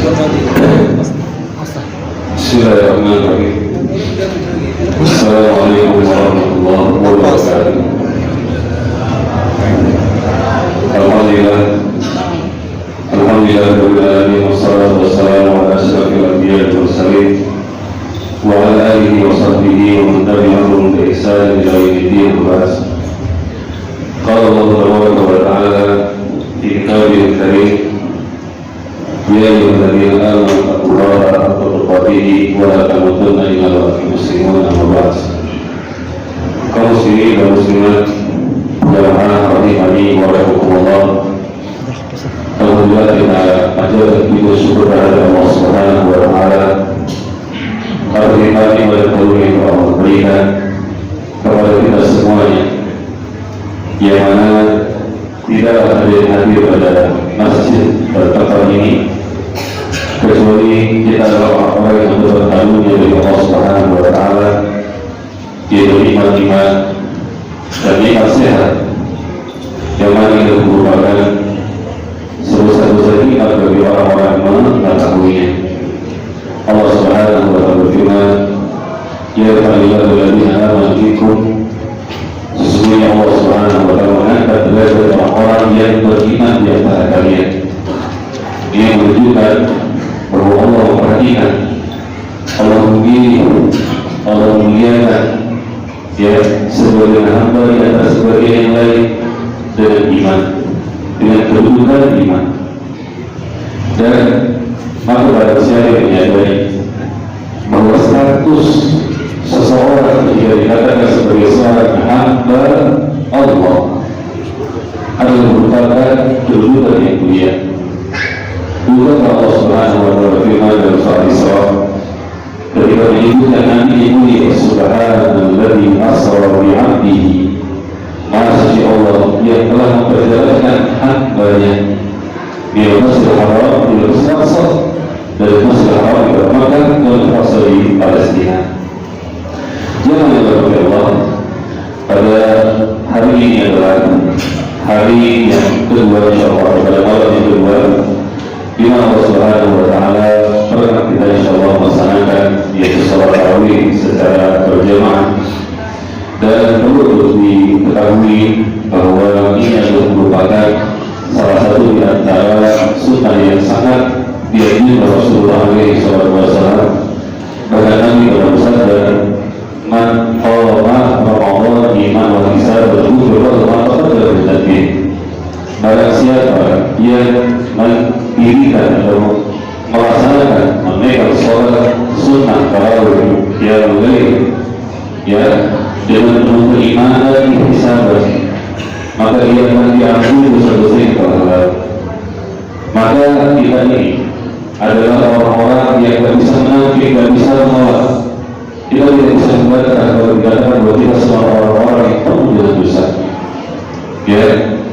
Bismillahirrahmanirrahim. Assalamualaikum warahmatullahi wabarakatuh. Alhamdulillah, rabbil alamin, wassalatu wassalamu ala asyrafil anbiya'i wal mursalin wa ala alihi wa sahbihi wa man tabi'ahum bi ihsan ila yaumiddin. Qala Allah ta'ala fi kitabihil karim, ya ayyuhalladzina amanu taqullaha haqqa tuqatih wa la tamutunna illa wa antum muslimun. Amma ba'd. Kaum muslimin dan muslimat jamaah rahimani wa rahimakumullah. Alhamdulillah, kita panjatkan puji syukur kepada Allah Subhanahu wa taala karena nikmat dan karunia yang Allah berikan kepada kita semuanya, yang mana tidak ada yang hadir pada masjid bertempat ini kecuali kita adalah orang yang mendapat karunia dari Allah Subhanahu wa taala, yaitu nikmat-nikmat dan nikmat sehat yang mana itu merupakan sebesar-besar nikmat bagi orang-orang yang mengetahuinya. Allah Subhanahu wa taala berfirman, ya ayyuhalladzina amanu fikum, sesungguhnya Allah Subhanahu wa taala mengangkat derajat orang-orang yang beriman di antara kalian. Ini menunjukkan bahwa Allah memperhatikan, Allah memilih, Allah memuliakan ya sebagian hamba di atas sebagian yang lain dengan iman, dengan kedudukan iman. Dan maka pada siapa yang menyadari bahwa status seseorang jika dikatakan sebagai seorang hamba Allah adalah merupakan kedudukan yang mulia. Juga Allah Subhanahu wa taala berfirman dalam surah Isra ketika menyebutkan Nabi ini, subhanalladzi asra bi 'abdihi, Maha suci Allah yang telah memperjalankan hambanya dari Masjidil Haram ila Al-Aqsa, dari Masjidil Haram ke Makkah dan Al-Aqsa di Palestina. Jangan lupa Allah, pada hari ini adalah hari yang kedua, insyaallah pada malam yang kedua di mana Allah Subhanahu wa taala pernah kita insyaallah melaksanakan yaitu salat tarawih secara berjamaah. Dan perlu diketahui bahwa ini adalah merupakan salah satu di antara sunnah yang sangat dianjurkan oleh Rasulullah SAW. Bahkan Nabi dalam bersabda, man qama Ramadan iman wa ihtisaban ghufira lahu ma taqaddama min dhanbihi. Barang siapa yang mendirikan atau melaksanakan menunaikan sholat sunnah tarawih qiyamul lail ya dengan penuh keimanan dan ihtisaban, maka dia akan diampuni dosa-dosa yang telah lalu. Maka kita ini adalah orang-orang yang tidak bisa menafik, tidak bisa menolak. Kita tidak bisa membantah kalau dikatakan bahwa kita semua orang-orang yang penuh dengan dosa. Ya,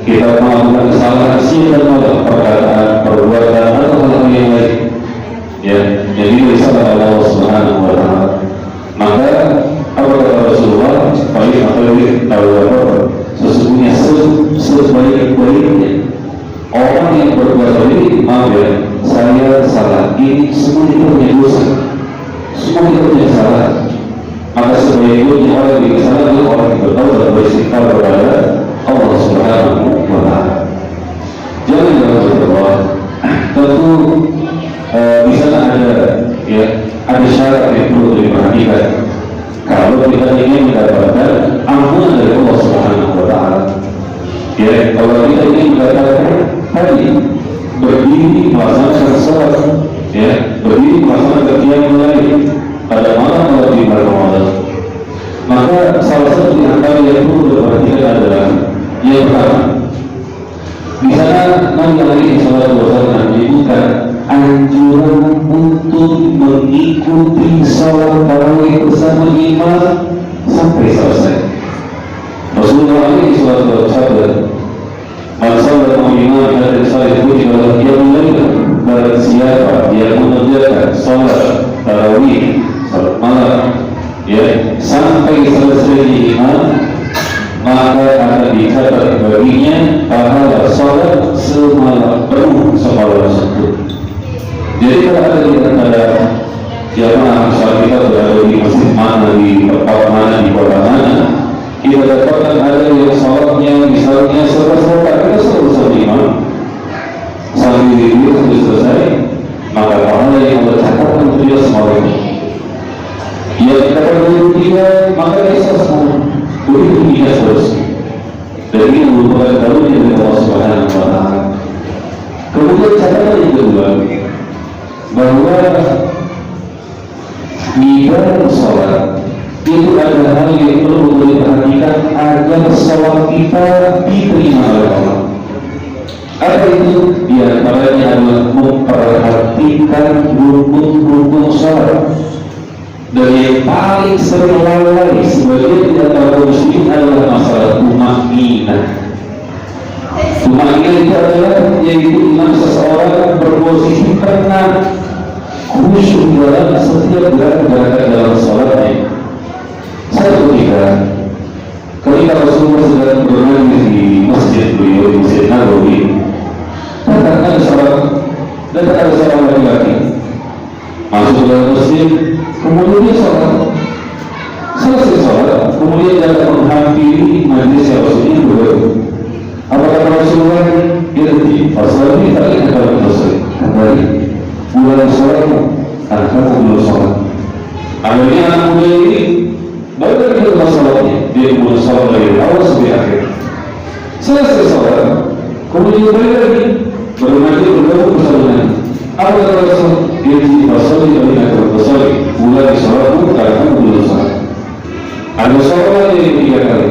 kita melakukan kesalahan siang dan malam, perkataan, perbuatan, atau hal yang lain. Ya, jadi risalah Allah Subhanahu wa taala. Maka apa kata Rasulullah? Paling apa? Sesungguhnya sebaik-baiknya orang yang berbuat baik, maaf ya, saya salah, ini semua kita punya dosa, semua kita punya salah. Maka sebaik-baiknya orang yang salah adalah orang yang bertaubat dan beristighfar kepada Allah Subhanahu wa taala. Jangan lupa, tentu di sana ada syarat yang perlu diperhatikan kalau kita ingin mendapatkan ampunan dari Allah Subhanahu wa taala. Ya, kalau kita ingin mendapatkan tadi berdiri melaksanakan salat, ya, berdiri melaksanakan qiyamul lail pada malam di bulan Ramadan, maka salah satu di antara yang perlu diperhatikan adalah yang pertama, di sana Nabi alaihi salatu wasallam menyebutkan anjuran untuk mengikuti salat tarawih bersama imam sampai selesai. Rasulullah alaihi salatu wasallam man salat imam dan salat wujud dalam qiyamul lail, barang siapa yang mengerjakan salat tarawih, salat malam ya sampai selesai imam, maka akan dicatat baginya pahala salat semalam penuh semalam tersebut. Jadi kalau ada di antara jamaah sholat kita berada di masjid mana, di tempat mana, di kota mana, kita dapatkan ada yang sholatnya misalnya selesai, kita selesai imam sambil diri sambil selesai, maka pahala yang Allah catatkan untuk dia semuanya. Ia dapat dia maka dia selesai. Begitu dia selesai. Dan ini merupakan karunia dari Allah Subhanahu wa Ta'ala. Kemudian catatan yang kedua, bahwa ibadah sholat itu adalah hal yang perlu diperhatikan agar sholat kita diterima oleh Allah. Apa itu? Di antaranya adalah memperhatikan rukun-rukun sholat. Dan yang paling sering lalai sebagian di antara muslim adalah masalah tumakninah. Tumakninah itu adalah yaitu iman seseorang berposisi tenang, khusyuk dalam setiap gerakan dalam sholatnya. Satu ketika ketika Rasulullah sedang bernangis di masjid beliau, di Masjid Nabawi, datang ada seorang laki-laki masuk dalam masjid, kemudian dia sholat. Selesai sholat, kemudian dia menghampiri majlis yang Rasulullah berdoa. Apa kata Rasulullah? Irti, pasal ini tak ingat kalau selesai. Kembali, mulai sholat, karena kamu belum sholat. Akhirnya anak muda ini baru dari rumah sholatnya, dia mulai sholat dari awal sampai akhir. Selesai sholat, kemudian balik lagi, bermajlis berdoa bersama Nabi. Apa kata Rasul? Irti, pasal ini tak ingat kalau selesai. Mulai sholatmu, karena kamu belum sholat. Ada sholat yang ketiga kali.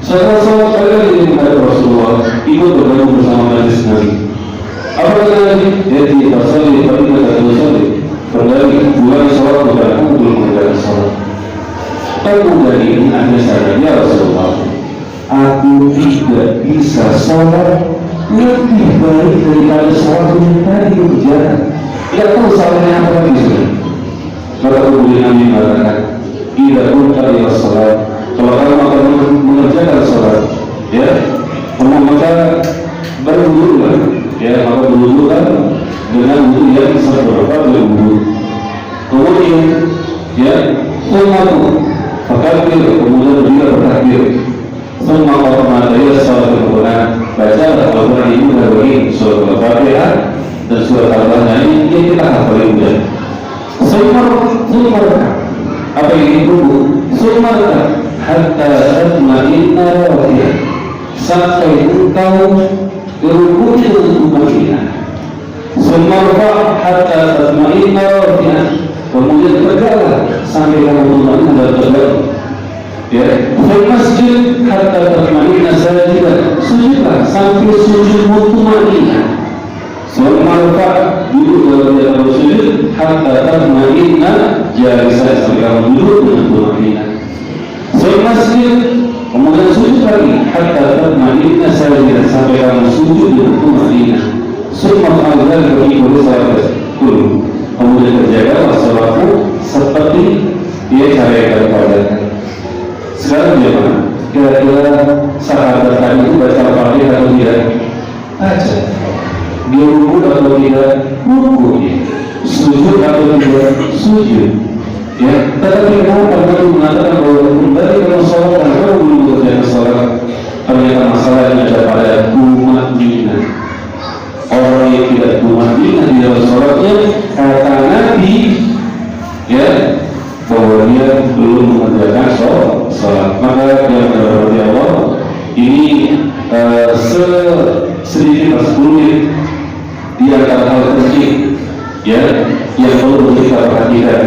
Setelah sholat kali lagi menghadap Rasulullah, ikut bergabung bersama majlis Nabi. Apa kata Nabi? Irti, pasal ini tak ingat kalau selesai. Kembali mulai sholat, karena kamu belum mengerjakan sholat. Pemuda ini akhirnya sadar, ya Rasulullah, aku tidak bisa sholat lebih baik daripada sholat yang tadi berjalan. Tidak tahu salahnya apa lagi sudah. Maka kemudian Nabi mengatakan, tidak pun tadi sholat. Kalau kamu akan mengerjakan sholat, ya, maka berwudulah, ya, maka berwudulah dengan wudu yang seberapa dari wudu. Kemudian, ya, umatmu fakir, kemudian juga bertakbir. Semua orang materi sholat Al-Quran, baca Al-Quran ini berbagi surat Al-Fatihah dan surat Al-Fatihah ini kita hafal juga. Semua apa yang itu? Semua hatta tatma'inna rafi'ah, sampai engkau berukut untuk makinah. Semua hatta tatma'inna rafi'ah, kemudian tegaklah sampai kamu bermain dan tegak. Ya, di masjid hatta tatma'inna sajidah, sujudlah sampai sujud mutmainah. Semua duduk dalam sujud hatta tatma'inna jalisan, sampai kamu duduk dengan mutmainah. Di masjid kemudian sujud lagi hatta tatma'inna sajidah, sampai kamu sujud dengan mutmainah. Semua al-ghal berikut salat dulu. Kemudian kerjakanlah sholatmu seperti dia cara yang kalian. Sekarang bagaimana? Kira-kira sahabat tadi itu baca Al-Fatihah atau tidak? Baca. Dia ruku atau tidak? Ruku. Sujud atau tidak? Sujud. Ya, tetapi kenapa Nabi mengatakan bahwa kembali kalau sholat dan kalau belum kerjakan sholat, ternyata masalahnya ada pada tumakninah. Orang yang tidak tumakninah di dalam sholatnya, kata Nabi, ya, bahwa dia belum mengerjakan sholat. Maka dia berarti Allah ini sedikit sebulit di antara hal penting, ya, yang perlu kita perhatikan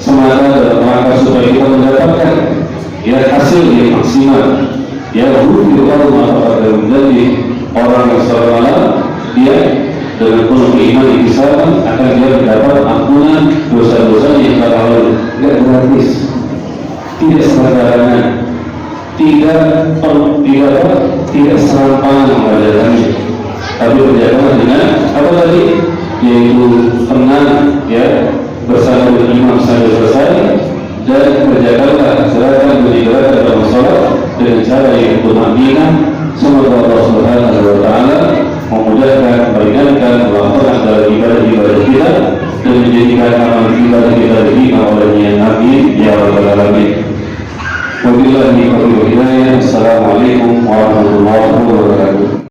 semata dalam rangka supaya kita mendapatkan, ya, hasil yang maksimal. Ya, kita tahu maka menjadi orang yang sholat malam, dia dengan penuh iman di sana akan dia mendapat ampunan dosa-dosa yang telah lalu. Tidak gratis, tidak sembarangan, tidak serampangan mengajarkannya, tapi berjalan dengan apa tadi, yaitu tenang, ya, bersama dengan imam sampai selesai, dan kerjakanlah gerakan demi gerakan dalam sholat dengan cara yang tumakninah. Semoga Allah Subhanahu wa Ta'ala memudahkan, meringankan, melakukan dalam ibadah-ibadah kita amal kita diterima oleh Nabi ya Rabbal Alamin. Wabillahi taufiq wal hidayah. Assalamualaikum warahmatullahi wabarakatuh.